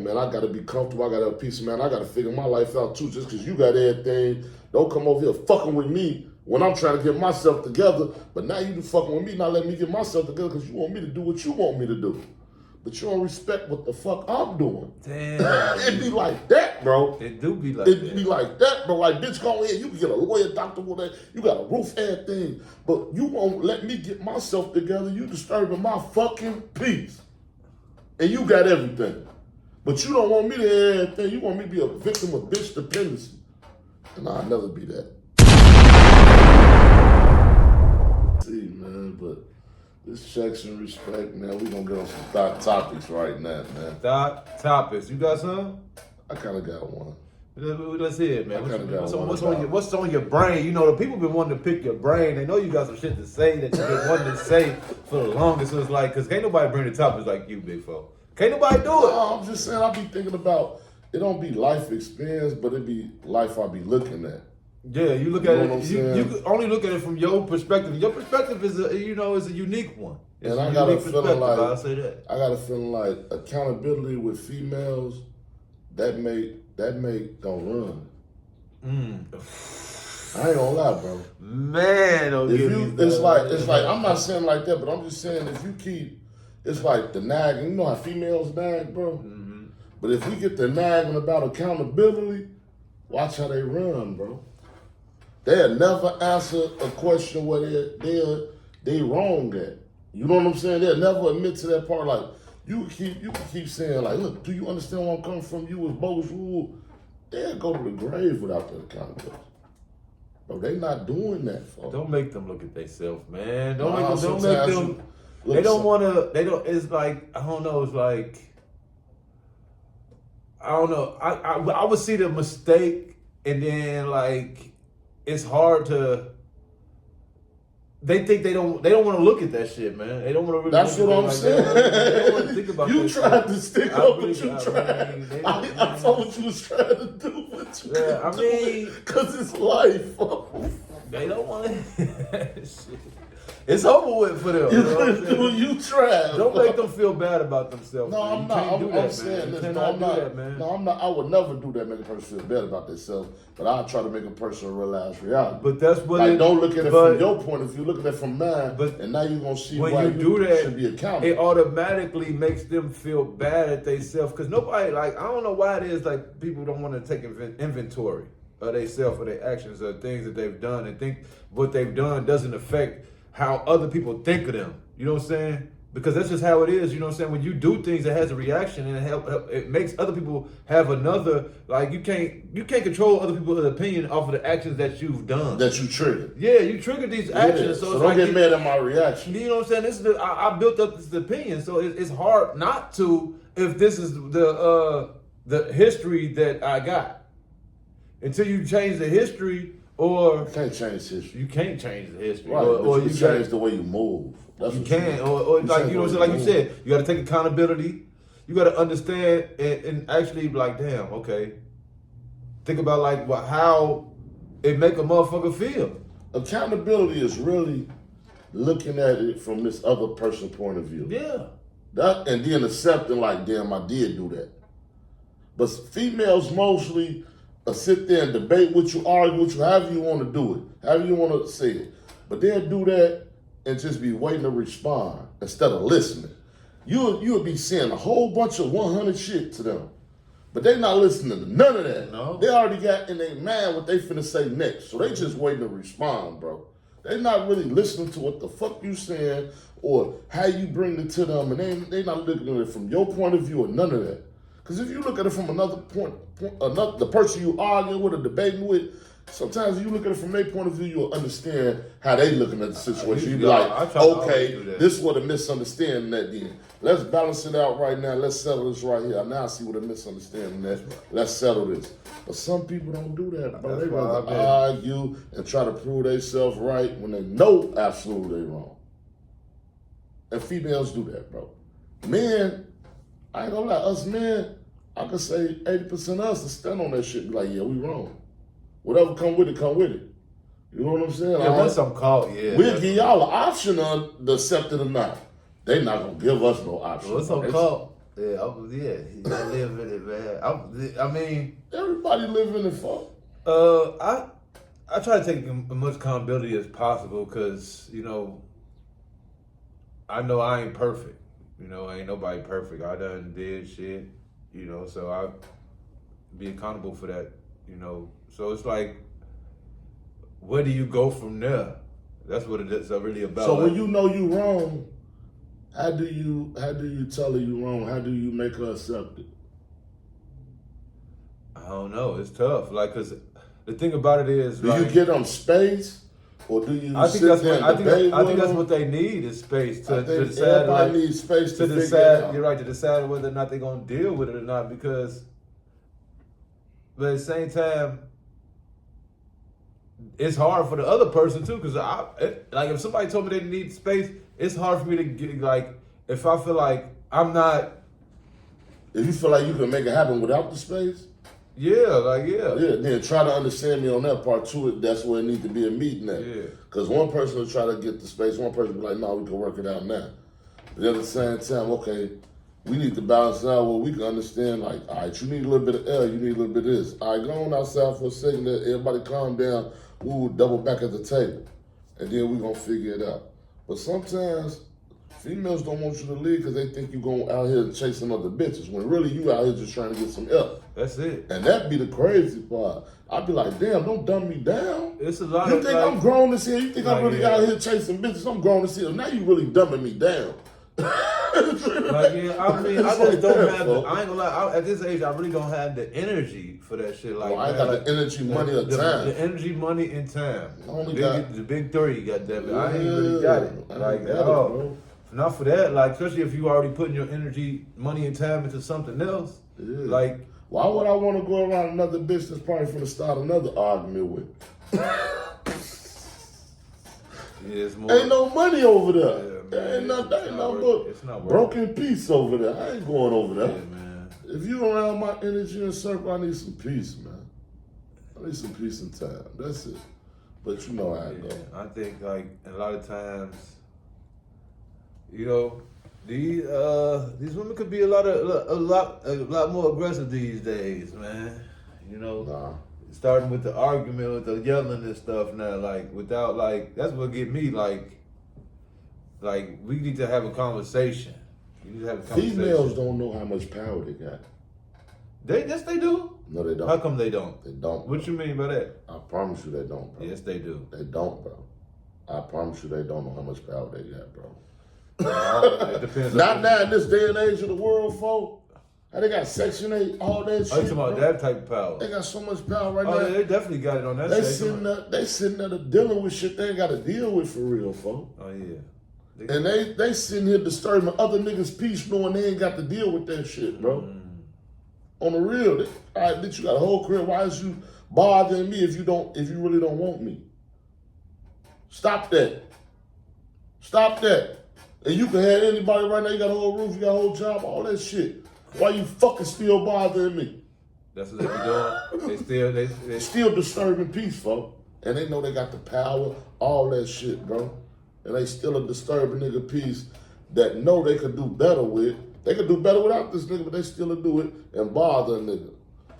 Man, I gotta be comfortable. I gotta have peace, man. I gotta figure my life out too. Just because you got everything, don't come over here fucking with me when I'm trying to get myself together. But now you fucking with me, not letting me get myself together because you want me to do what you want me to do. But you don't respect what the fuck I'm doing. Damn. It be like that, bro. It do be like that. It be like that, bro. Like, bitch, go ahead. You can get a lawyer, doctor, whatever. You got a roof and thing. But you won't let me get myself together. You disturbing my fucking peace. And you got everything. But you don't want me to have everything. You want me to be a victim of bitch dependency. And I'll never be that. See, man, but this Checkz and Rspekt, man. We gonna get on some thought topics right now, man. Thought topics. You got some? I kind of got one. Let's hear it, man. What's on your brain? You know, the people been wanting to pick your brain. They know you got some shit to say that you've been wanting to say for the longest. So it's like, because can't nobody bring the topics like you, Big Fo. Can't nobody do it. No, I'm just saying, I be thinking about, it don't be life experience, but it be life I be looking at. Yeah, you look at it. You can only look at it from your perspective. Your perspective is a unique one. It's and I got a feeling like accountability with females that make don't run. I ain't gonna lie, bro. Man, it's like I'm not saying like that, but I'm just saying if you keep, it's like the nagging. You know how females nag, bro. Mm-hmm. But if we get the nagging about accountability, watch how they run, bro. They'll never answer a question where they wrong at. You know what I'm saying? They'll never admit to that part. Like you can keep saying like, look, do you understand where I'm coming from? You was bogus rule. They'll go to the grave without that accountability. Bro, they not doing that, folks. Don't make them look at themselves, man. Don't make them. They don't want to. They don't. It's like I don't know. It's like I don't know. I would see the mistake, and then like it's hard to. They think they don't want to look at that shit, man. They don't want to really. That's what I'm saying. They don't want to think about. You tried to stick up, but you tried. I saw what you was trying to do, but you couldn't do it because it's life. They don't want to. Shit. It's over with for them. You couldn't do it. You tried. Don't make them feel bad about themselves. No, I'm not. I'm saying this. No, I'm not. No, I'm not. I would never do that. Make a person feel bad about themselves. But I try to make a person realize reality. But that's what. Like, don't look at it from your point of view. Look at it from mine. And now you're gonna see when why you do that, should be accountable. It automatically makes them feel bad at themselves because nobody I don't know why it is like people don't want to take inventory of themselves or their actions or things that they've done and think what they've done doesn't affect how other people think of them. You know what I'm saying? Because that's just how it is. You know what I'm saying? When you do things, it has a reaction and it makes other people have another, like you can't control other people's opinion off of the actions that you've done. That you triggered. Yeah, you triggered these actions. So don't get mad at my reaction. You know what I'm saying? This is I built up this opinion, so it's hard not to if this is the history that I got. Until you change the history. Or you can't change history. You can't change the history. Right, or you change the way you move. That's you can. Or like you know what I'm saying, like you said, you gotta take accountability. You gotta understand and actually be like, damn, okay. Think about like how it make a motherfucker feel. Accountability is really looking at it from this other person's point of view. Yeah. And then accepting like, damn, I did do that. But females mostly sit there and debate with you, argue with you, however you want to do it, however you want to say it. But they'll do that and just be waiting to respond instead of listening. You'll be saying a whole bunch of 100 shit to them, but they not listening to none of that. No. They already got in their mind what they finna say next, so they just waiting to respond, bro. They not really listening to what the fuck you saying or how you bring it to them, and they not looking at it from your point of view or none of that. Because if you look at it from another point, the person you arguing with or debating with, sometimes if you look at it from their point of view, you'll understand how they looking at the situation. You'll be like, okay, this is what a misunderstanding that then. Let's balance it out right now. Let's settle this right here. Now I see what a misunderstanding is. Let's settle this. But some people don't do that, bro. They rather argue and try to prove themselves right when they know absolutely wrong. And females do that, bro. Men, I ain't gonna lie, us men, I could say 80% of us to stand on that shit and be like, yeah, we wrong. Whatever come with it, come with it. You know what I'm saying? Yeah, once I'm caught, yeah. We'll give y'all an option on the accept it or not. They not gonna give us no option. Once I'm caught, I live in it, man. I mean, Everybody live in it, fuck. I try to take as much accountability as possible because I know I ain't perfect. Ain't nobody perfect. I done did shit. So I be accountable for that. So it's like, where do you go from there? That's what it is really about. So when you know you wrong, how do you tell her you wrong? How do you make her accept it? I don't know. It's tough. Like, cause the thing about it is, do like, you get them space, or do you? I think that's what they need is space to decide. Everybody needs space to decide. Figure it out. You're right, to decide whether or not they're gonna deal with it or not. But at the same time, it's hard for the other person too. Because like if somebody told me they need space, it's hard for me to get like if I feel like I'm not. If you feel like you can make it happen without the space. Yeah, Then try to understand me on that part too. That's where it needs to be a meeting at. Yeah. Because one person will try to get the space, one person will be like, no, we can work it out now. But at the same time, okay, we need to balance it out where we can understand, like, all right, you need a little bit of air, you need a little bit of this. All right, go on outside for a second, everybody calm down, we'll double back at the table. And then we're going to figure it out. But sometimes females don't want you to leave because they think you're going out here and chase some other bitches, when really you out here just trying to get some help. That's it. And that be the crazy part. I'd be like, damn, don't dumb me down. It's a lot you of think like, I'm grown as hell? You think I'm really yeah. out here chasing bitches? I'm grown as hell. Now you really dumbing me down. Like, yeah, I mean, I just don't have the, I ain't gonna lie, at this age, I really don't have the energy for that shit. Like, I ain't got the energy, money, or time. The energy, money, and time. I only got the big three, goddamn it. I ain't Yeah, really got it. I Like, ain't got it, oh, bro. not for that. Like, especially if you already putting your energy, money, and time into something else. Yeah. Like, why would I want to go around another bitch that's probably finna start another argument with? yeah, it's more. Ain't no money over there. Yeah, man, There ain't nothing it's not but worth it. It's not worth broken peace over there. I ain't going over there. Yeah, man. If you around my energy and circle, I need some peace, man. I need some peace and time. That's it. But you know how I go. I think like a lot of times, these women could be a lot more aggressive these days, man. Nah. Starting with the argument, with the yelling and stuff now, like without like that's what get me like we need to have a conversation. You need to have a conversation. Females don't know how much power they got. Yes, they do. No, they don't. How come they don't? They don't. What you mean by that? I promise you they don't, bro. Yes, they do. They don't, bro. I promise you they don't know how much power they got, bro. It depends. Not now in this day and age of the world, folks. How they got Section 8, all that shit. Are you talking about bro. that type of power? They got so much power right Oh, now. yeah, they definitely got it on that They section. sitting there dealing with shit they ain't got to deal with for real, folks. Oh yeah. And they sitting here disturbing other niggas' peace knowing they ain't got to deal with that shit, bro. On the real, all right, bitch, you got a whole career. Why is you bothering me if you really don't want me? Stop that. Stop that. And you can have anybody right now. You got a whole roof, you got a whole job, all that shit. Why you fucking still bothering me? That's what they be doing. They Still disturbing peace, folks. And they know they got the power, all that shit, bro. And they still a disturbing nigga peace that know they could do better with. They could do better without this nigga, but they still do it and bother a nigga.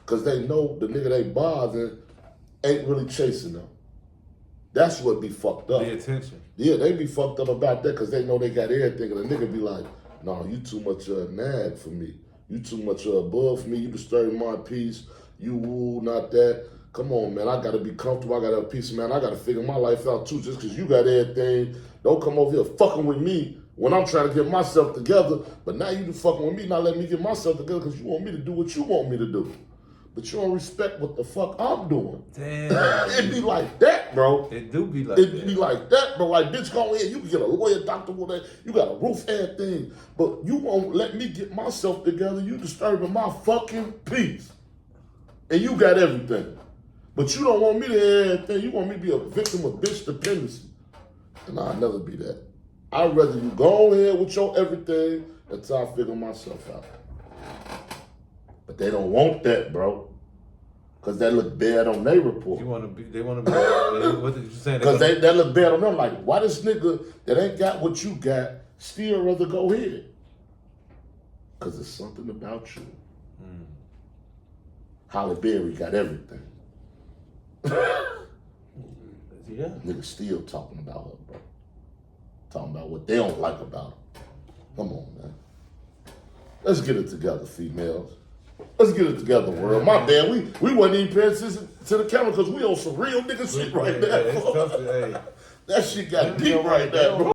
Because they know the nigga they bothering ain't really chasing them. That's what be fucked up. the attention. Yeah, they be fucked up about that because they know they got everything. And the nigga be like, no, you too much nag for me. You too much above for me. You disturbing my peace. You woo, not that. Come on, man. I got to be comfortable. I got to have peace, man. I got to figure my life out too. Just because you got everything, don't come over here fucking with me when I'm trying to get myself together. But now you fucking with me, not letting me get myself together because you want me to do what you want me to do. But you don't respect what the fuck I'm doing. Damn. It be like that, bro. It do be like that. It be like that, bro. Like, bitch, go ahead. You can get a lawyer, doctor, whatever. You got a roof and thing. But you won't let me get myself together. You disturbing my fucking peace. And you got everything. But you don't want me to have everything. You want me to be a victim of bitch dependency. And I'll never be that. I'd rather you go ahead with your everything until I figure myself out. But they don't want that, bro. Because that look bad on their report. They want to be. What did you say? Because that look bad on them. Like, why this nigga that ain't got what you got still rather go ahead? Because it's something about you. Halle Berry got everything. Yeah. Niggas still talking about her, bro. Talking about what they don't like about her. Come on, man. Let's get it together, females. Let's get it together, world. My bad, we wasn't even paying attention to the camera because we on some real nigga shit right Yeah, it's now. tough to, hey. That shit got deep right there, bro.